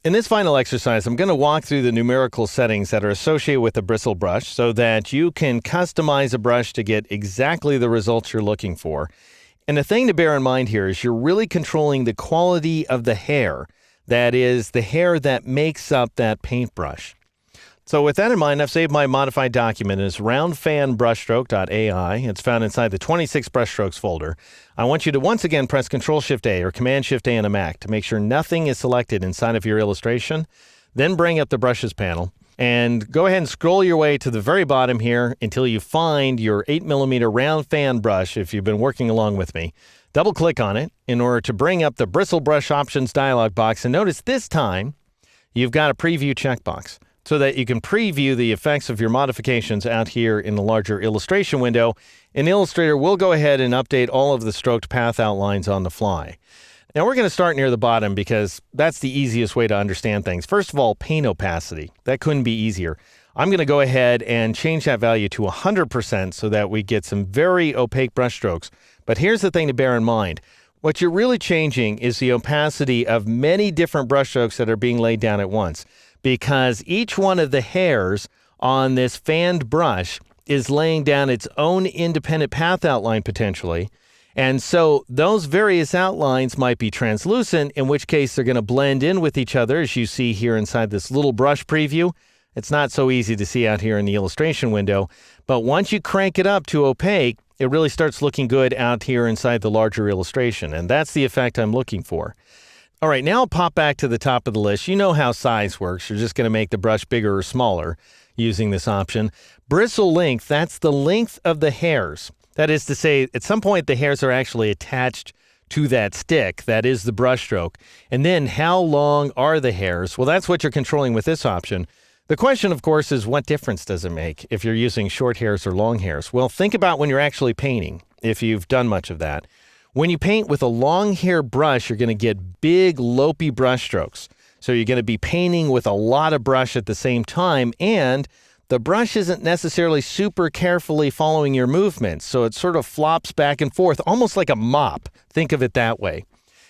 In this final exercise, I'm going to walk through the numerical settings that are associated with the bristle brush so that you can customize a brush to get exactly the results you're looking for. And the thing to bear in mind here is you're really controlling the quality of the hair. That is, the hair that makes up that paintbrush. So with that in mind, I've saved my modified document as roundfanbrushstroke.ai. It's found inside the 26 brushstrokes folder. I want you to once again press Control-Shift-A or Command-Shift-A on a Mac to make sure nothing is selected inside of your illustration. Then bring up the Brushes panel and go ahead and scroll your way to the very bottom here until you find your 8mm round fan brush if you've been working along with me. Double-click on it in order to bring up the Bristle Brush Options dialog box, and notice this time you've got a Preview checkbox so that you can preview the effects of your modifications out here in the larger illustration window. And Illustrator will go ahead and update all of the stroked path outlines on the fly. Now we're going to start near the bottom because that's the easiest way to understand things. First of all, paint opacity. That couldn't be easier. I'm going to go ahead and change that value to 100% so that we get some very opaque brush strokes. But here's the thing to bear in mind. What you're really changing is the opacity of many different brush strokes that are being laid down at once, because each one of the hairs on this fanned brush is laying down its own independent path outline potentially. And so those various outlines might be translucent, in which case they're going to blend in with each other, as you see here inside this little brush preview. It's not so easy to see out here in the illustration window, but once you crank it up to opaque, it really starts looking good out here inside the larger illustration, and that's the effect I'm looking for. All right, now I'll pop back to the top of the list. You know how size works. You're just going to make the brush bigger or smaller using this option. Bristle length, that's the length of the hairs. That is to say, at some point the hairs are actually attached to that stick, that is the brush stroke. And then how long are the hairs? Well, that's what you're controlling with this option. The question, of course, is what difference does it make if you're using short hairs or long hairs? Well, think about when you're actually painting, if you've done much of that. When you paint with a long hair brush, you're going to get big, lopey brush strokes. So you're going to be painting with a lot of brush at the same time, and the brush isn't necessarily super carefully following your movements, so it sort of flops back and forth, almost like a mop. Think of it that way.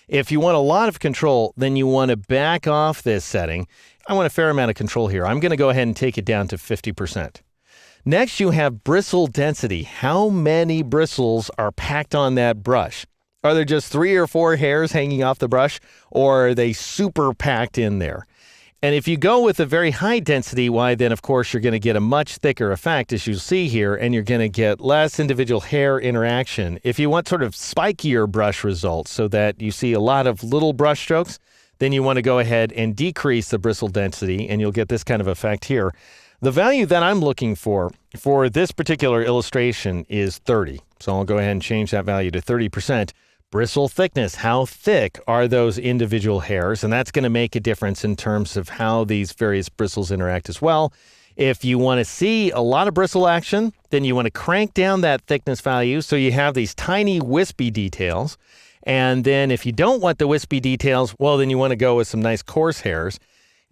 If you want a lot of control, then you want to back off this setting. I want a fair amount of control here. I'm going to go ahead and take it down to 50%. Next, you have bristle density. How many bristles are packed on that brush? Are there just 3 or 4 hairs hanging off the brush, or are they super packed in there? And if you go with a very high density, why then of course you're going to get a much thicker effect, as you see here, and you're going to get less individual hair interaction. If you want sort of spikier brush results so that you see a lot of little brush strokes, then you want to go ahead and decrease the bristle density, and you'll get this kind of effect here. The value that I'm looking for this particular illustration is 30. So I'll go ahead and change that value to 30%. Bristle thickness, how thick are those individual hairs? And that's going to make a difference in terms of how these various bristles interact as well. If you want to see a lot of bristle action, then you want to crank down that thickness value so you have these tiny wispy details. And then if you don't want the wispy details, well, then you want to go with some nice coarse hairs.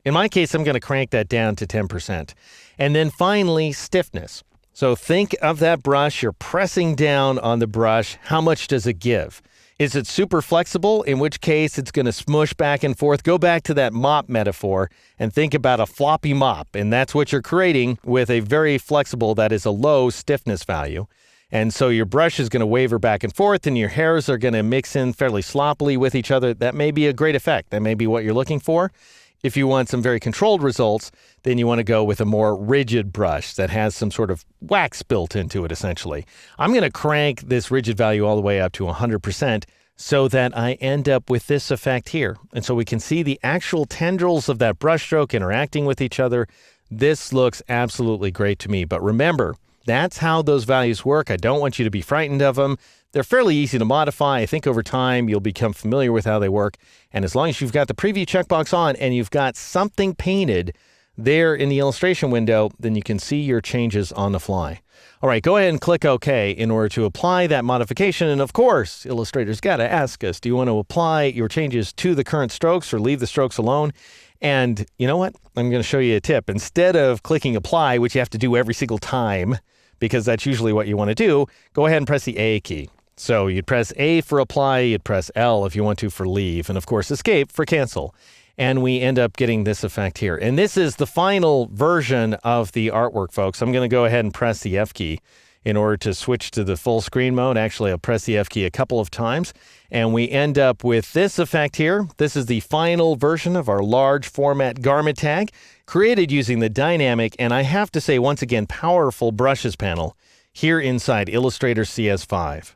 In my case, I'm going to crank that down to 10%. And then finally, stiffness. So think of that brush. You're pressing down on the brush. How much does it give? Is it super flexible? In which case, it's going to smush back and forth. Go back to that mop metaphor and think about a floppy mop. And that's what you're creating with a very flexible, that is a low stiffness value. And so your brush is going to waver back and forth, and your hairs are going to mix in fairly sloppily with each other. That may be a great effect. That may be what you're looking for. If you want some very controlled results, then you want to go with a more rigid brush that has some sort of wax built into it, essentially. I'm going to crank this rigid value all the way up to 100% so that I end up with this effect here. And so we can see the actual tendrils of that brush stroke interacting with each other. This looks absolutely great to me. But remember, that's how those values work. I don't want you to be frightened of them. They're fairly easy to modify. I think over time you'll become familiar with how they work. And as long as you've got the preview checkbox on and you've got something painted there in the illustration window, then you can see your changes on the fly. All right, go ahead and click OK in order to apply that modification. And of course, Illustrator's got to ask us, do you want to apply your changes to the current strokes or leave the strokes alone? And you know what? I'm going to show you a tip. Instead of clicking apply, which you have to do every single time, because that's usually what you want to do, go ahead and press the A key. So you'd press A for apply, you'd press L if you want to for leave, and of course escape for cancel. and we end up getting this effect here. And this is the final version of the artwork, folks. I'm going to go ahead and press the F key in order to switch to the full screen mode. Actually, I'll press the F key a couple of times, and we end up with this effect here. This is the final version of our large format garment tag, created using the dynamic, and I have to say, once again, powerful brushes panel here inside Illustrator CS5.